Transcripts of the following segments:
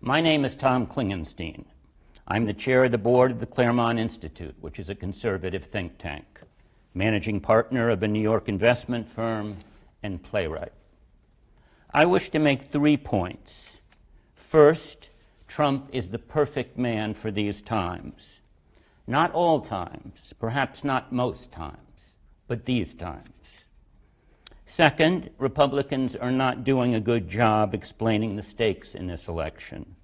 My name is Tom Klingenstein. I'm the chair of the board of the Claremont Institute, which is a conservative think tank, managing partner of a New York investment firm, and playwright. I wish to make 3 points. First, Trump is the perfect man for these times. Not all times, perhaps not most times, but these times. Second, Republicans are not doing a good job explaining the stakes in this election.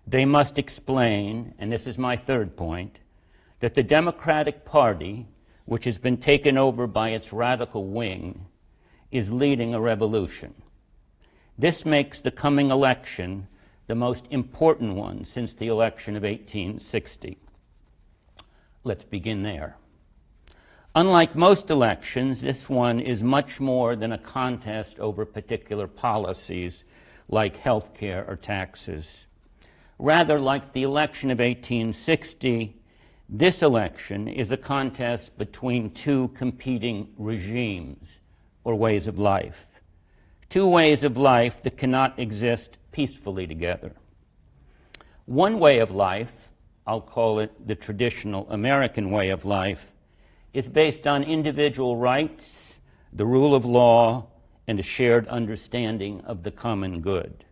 They must explain, and this is my third point, that the Democratic Party, which has been taken over by its radical wing, is leading a revolution. This makes the coming election the most important one since the election of 1860. Let's begin there. Unlike most elections, this one is much more than a contest over particular policies like health care or taxes. Rather, like the election of 1860, this election is a contest between two competing regimes or ways of life. Two ways of life that cannot exist peacefully together. One way of life, I'll call it the traditional American way of life, is based on individual rights, the rule of law, and a shared understanding of the common good.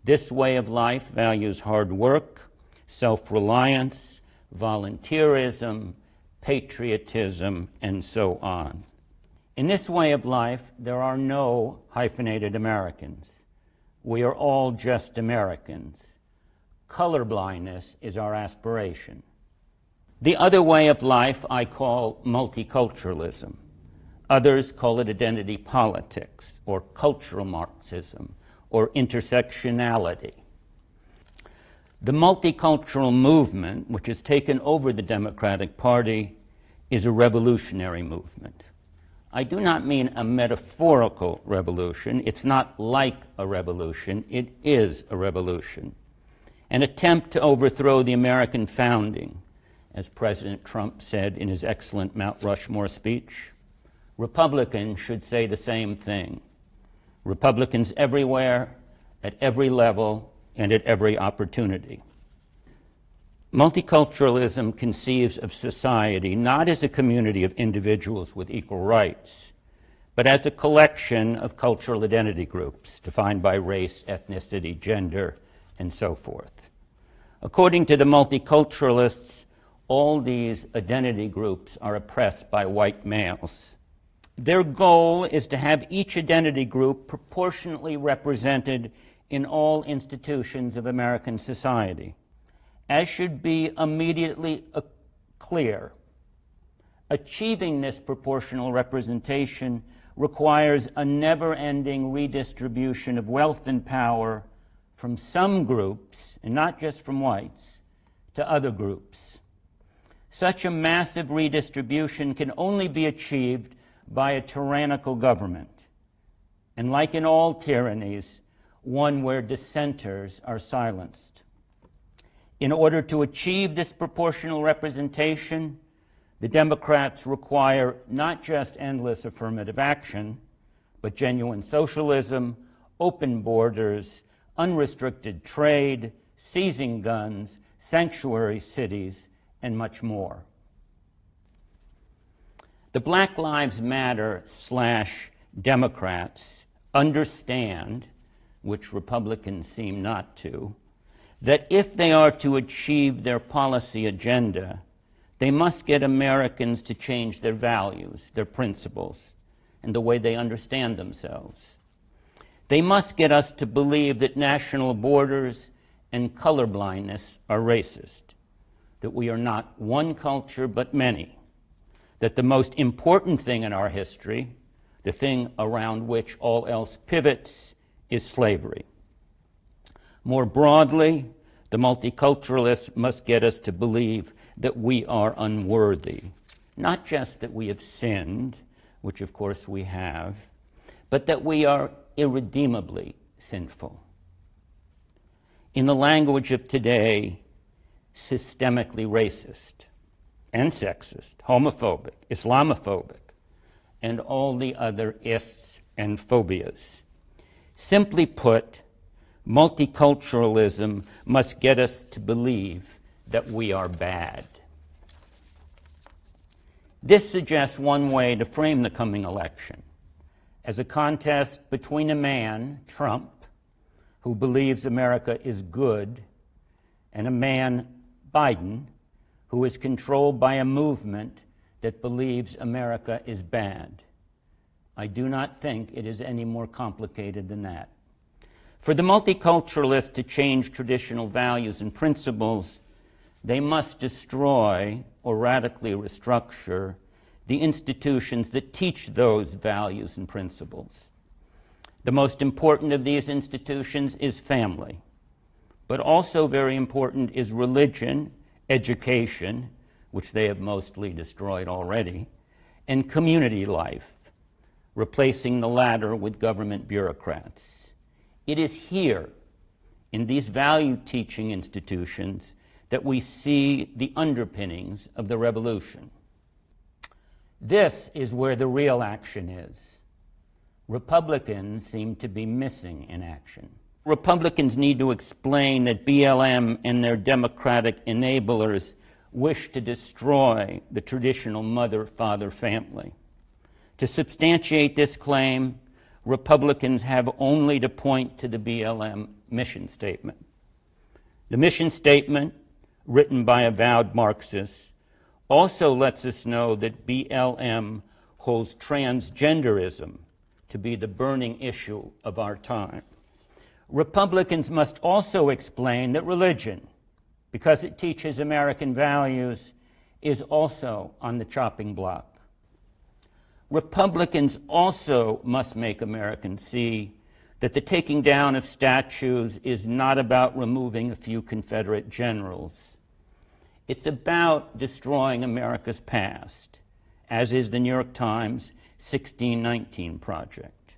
This way of life values hard work, self-reliance, volunteerism, patriotism, and so on. In this way of life, there are no hyphenated Americans. We are all just Americans. Colorblindness is our aspiration. The other way of life I call multiculturalism. Others call it identity politics, or cultural Marxism, or intersectionality. The multicultural movement, which has taken over the Democratic Party, is a revolutionary movement. I do not mean a metaphorical revolution. It's not like a revolution. It is a revolution. An attempt to overthrow the American founding, as President Trump said in his excellent Mount Rushmore speech. Republicans should say the same thing. Republicans everywhere, at every level, and at every opportunity. Multiculturalism conceives of society not as a community of individuals with equal rights, but as a collection of cultural identity groups defined by race, ethnicity, gender, and so forth. According to the multiculturalists, all these identity groups are oppressed by white males. Their goal is to have each identity group proportionately represented in all institutions of American society, as should be immediately clear. Achieving this proportional representation requires a never-ending redistribution of wealth and power from some groups, and not just from whites, to other groups. Such a massive redistribution can only be achieved by a tyrannical government, and like in all tyrannies, one where dissenters are silenced. In order to achieve this proportional representation, the Democrats require not just endless affirmative action, but genuine socialism, open borders, unrestricted trade, seizing guns, sanctuary cities, and much more. The Black Lives Matter / Democrats understand, which Republicans seem not to, that if they are to achieve their policy agenda, they must get Americans to change their values, their principles, and the way they understand themselves. They must get us to believe that national borders and colorblindness are racist, that we are not one culture but many, that the most important thing in our history, the thing around which all else pivots, is slavery. More broadly, the multiculturalists must get us to believe that we are unworthy, not just that we have sinned, which of course we have, but that we are irredeemably sinful. In the language of today, systemically racist and sexist, homophobic, Islamophobic, and all the other ists and phobias. Simply put, Multiculturalism must get us to believe that we are bad. This suggests one way to frame the coming election as a contest between a man, Trump, who believes America is good, and a man, Biden, who is controlled by a movement that believes America is bad. I do not think it is any more complicated than that. For the multiculturalists to change traditional values and principles, they must destroy or radically restructure the institutions that teach those values and principles. The most important of these institutions is family, but also very important is religion, education, which they have mostly destroyed already, and community life, replacing the latter with government bureaucrats. It is here, in these value-teaching institutions, that we see the underpinnings of the revolution. This is where the real action is. Republicans seem to be missing in action. Republicans need to explain that BLM and their democratic enablers wish to destroy the traditional mother-father family. To substantiate this claim, Republicans have only to point to the BLM mission statement. The mission statement, written by avowed Marxists, also lets us know that BLM holds transgenderism to be the burning issue of our time. Republicans must also explain that religion, because it teaches American values, is also on the chopping block. Republicans also must make Americans see that the taking down of statues is not about removing a few Confederate generals. It's about destroying America's past, as is the New York Times 1619 Project.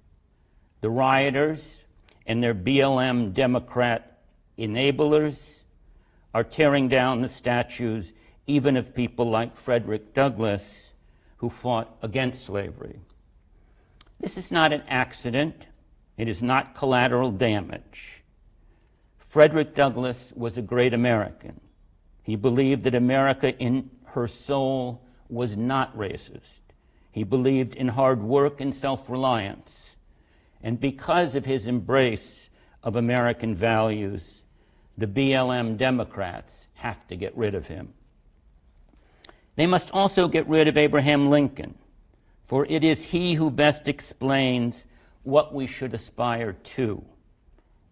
The rioters and their BLM Democrat enablers are tearing down the statues even of people like Frederick Douglass, who fought against slavery. This is not an accident. It is not collateral damage. Frederick Douglass was a great American. He believed that America in her soul was not racist. He believed in hard work and self-reliance. And because of his embrace of American values, the BLM Democrats have to get rid of him. They must also get rid of Abraham Lincoln, for it is he who best explains what we should aspire to,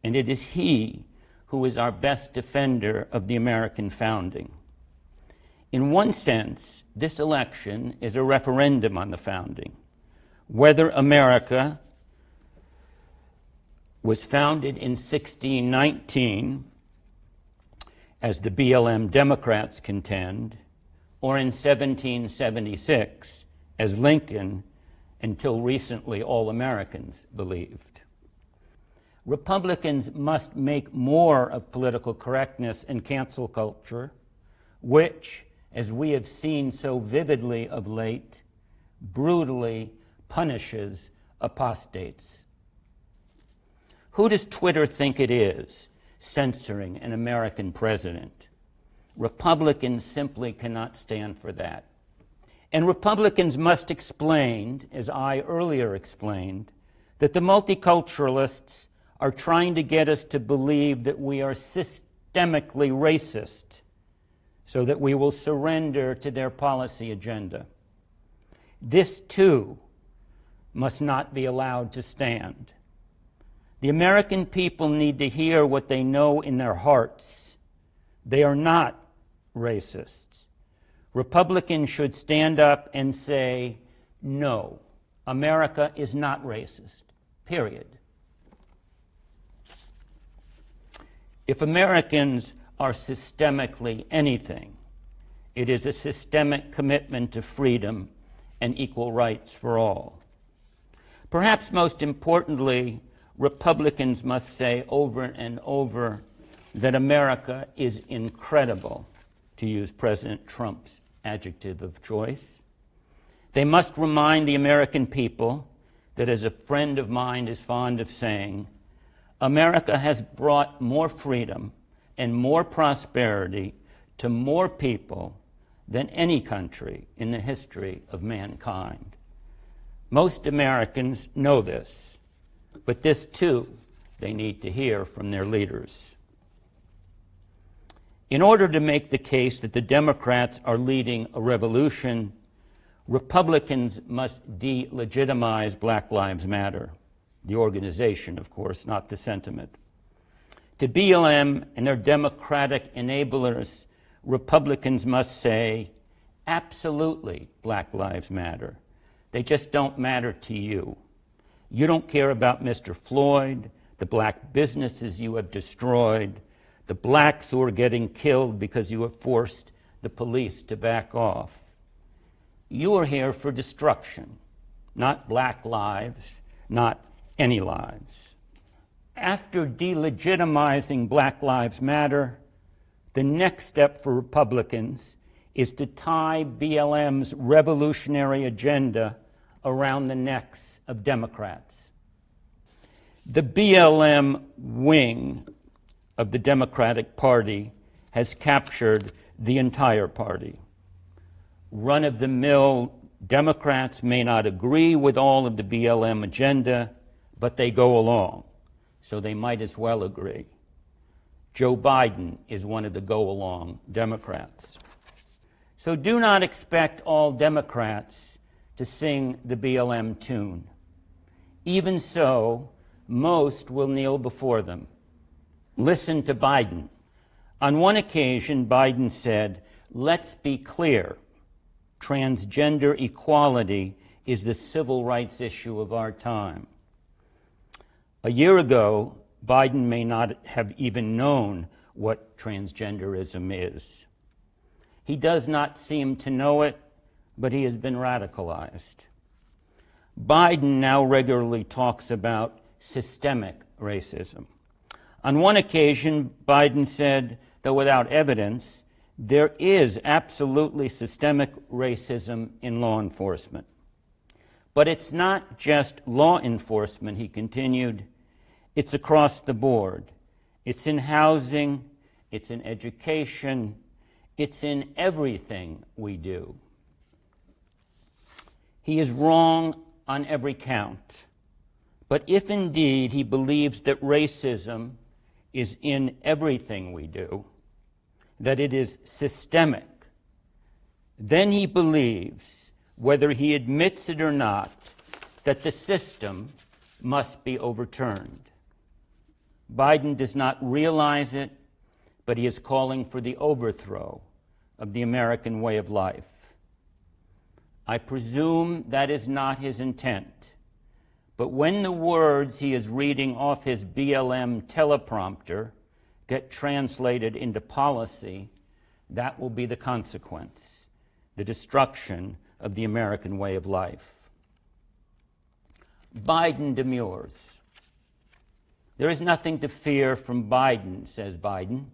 and it is he who is our best defender of the American founding. In one sense, this election is a referendum on the founding, whether America was founded in 1619, as the BLM Democrats contend, or in 1776, as Lincoln, until recently, all Americans believed. Republicans must make more of political correctness and cancel culture, which, as we have seen so vividly of late, brutally punishes apostates. Who does Twitter think it is censoring an American president? Republicans simply cannot stand for that. And Republicans must explain, as I earlier explained, that the multiculturalists are trying to get us to believe that we are systemically racist so that we will surrender to their policy agenda. This, too, must not be allowed to stand. The American people need to hear what they know in their hearts. They are not racists. Republicans should stand up and say, no, America is not racist, period. If Americans are systemically anything, it is a systemic commitment to freedom and equal rights for all. Perhaps most importantly, Republicans must say over and over that America is incredible, to use President Trump's adjective of choice. They must remind the American people that, as a friend of mine is fond of saying, America has brought more freedom and more prosperity to more people than any country in the history of mankind. Most Americans know this, but this too they need to hear from their leaders. In order to make the case that the Democrats are leading a revolution, Republicans must delegitimize Black Lives Matter. The organization, of course, not the sentiment. To BLM and their Democratic enablers, Republicans must say, absolutely, Black Lives Matter. They just don't matter to you. You don't care about Mr. Floyd, the black businesses you have destroyed, the blacks who are getting killed because you have forced the police to back off. You are here for destruction, not black lives, not any lives. After delegitimizing Black Lives Matter, the next step for Republicans is to tie BLM's revolutionary agenda around the necks of Democrats. The BLM wing of the Democratic Party has captured the entire party. Run-of-the-mill Democrats may not agree with all of the BLM agenda, but they go along, so they might as well agree. Joe Biden is one of the go-along Democrats. So do not expect all Democrats to sing the BLM tune. Even so, most will kneel before them. Listen to Biden. On one occasion, Biden said, "Let's be clear. Transgender equality is the civil rights issue of our time." A year ago, Biden may not have even known what transgenderism is. He does not seem to know it, but he has been radicalized. Biden now regularly talks about systemic racism. On one occasion, Biden said, though without evidence, there is absolutely systemic racism in law enforcement. But it's not just law enforcement, he continued. It's across the board. It's in housing, it's in education, it's in everything we do. He is wrong on every count. But if indeed he believes that racism is in everything we do, that it is systemic, then he believes, whether he admits it or not, that the system must be overturned. Biden does not realize it, but he is calling for the overthrow of the American way of life. I presume that is not his intent, but when the words he is reading off his BLM teleprompter get translated into policy, that will be the consequence, the destruction of the American way of life. Biden demurs. There is nothing to fear from Biden, says Biden.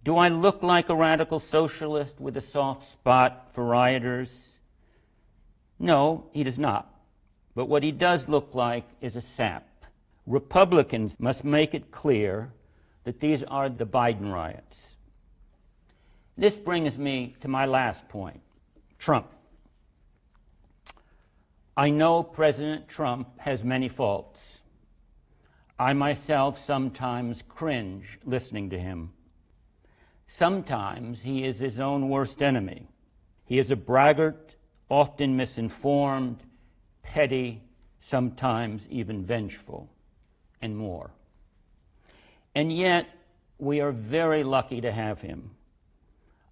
Do I look like a radical socialist with a soft spot for rioters? No, he does not. But what he does look like is a sap. Republicans must make it clear that these are the Biden riots. This brings me to my last point, Trump. I know President Trump has many faults. I myself sometimes cringe listening to him. Sometimes he is his own worst enemy. He is a braggart, often misinformed, petty, sometimes even vengeful, and more. And yet, we are very lucky to have him.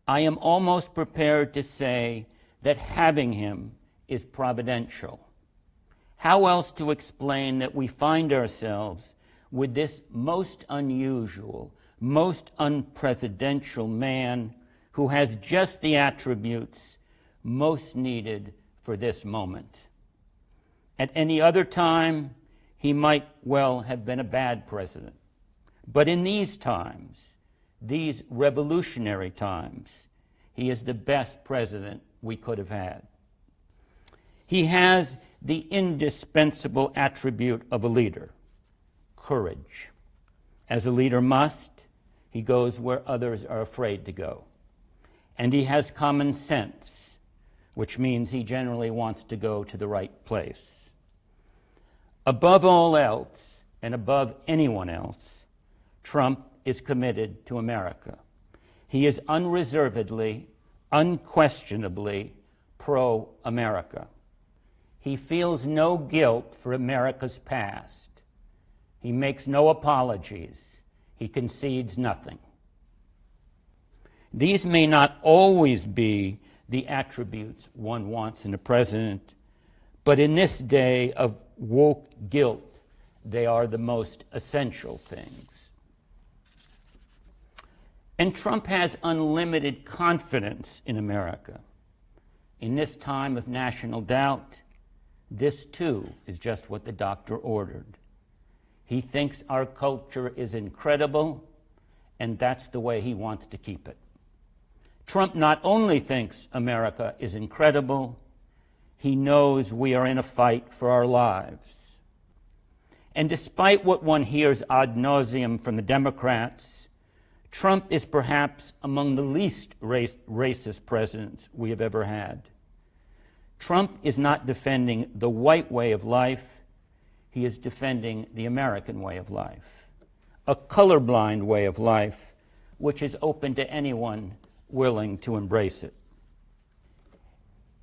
I am almost prepared to say that having him is providential. How else to explain that we find ourselves with this most unusual, most unpresidential man who has just the attributes most needed for this moment? At any other time, he might well have been a bad president. But in these times, these revolutionary times, he is the best president we could have had. He has the indispensable attribute of a leader: courage. As a leader must, he goes where others are afraid to go. And he has common sense, which means he generally wants to go to the right place. Above all else, and above anyone else, Trump is committed to America. He is unreservedly, unquestionably pro-America. He feels no guilt for America's past. He makes no apologies. He concedes nothing. These may not always be the attributes one wants in a president, but in this day of woke guilt, they are the most essential things. And Trump has unlimited confidence in America. In this time of national doubt, this too is just what the doctor ordered. He thinks our culture is incredible, and that's the way he wants to keep it. Trump not only thinks America is incredible, he knows we are in a fight for our lives. And despite what one hears ad nauseum from the Democrats, Trump is perhaps among the least racist presidents we have ever had. Trump is not defending the white way of life, he is defending the American way of life, a colorblind way of life which is open to anyone willing to embrace it.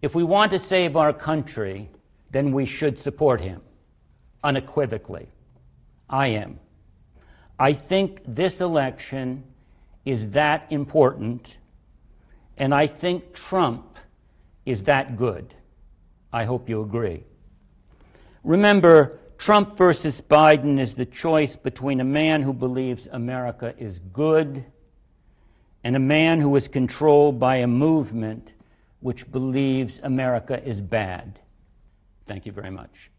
If we want to save our country, then we should support him, unequivocally. I am. I think this election is that important, and I think Trump is that good. I hope you agree. Remember, Trump versus Biden is the choice between a man who believes America is good and a man who is controlled by a movement which believes America is bad. Thank you very much.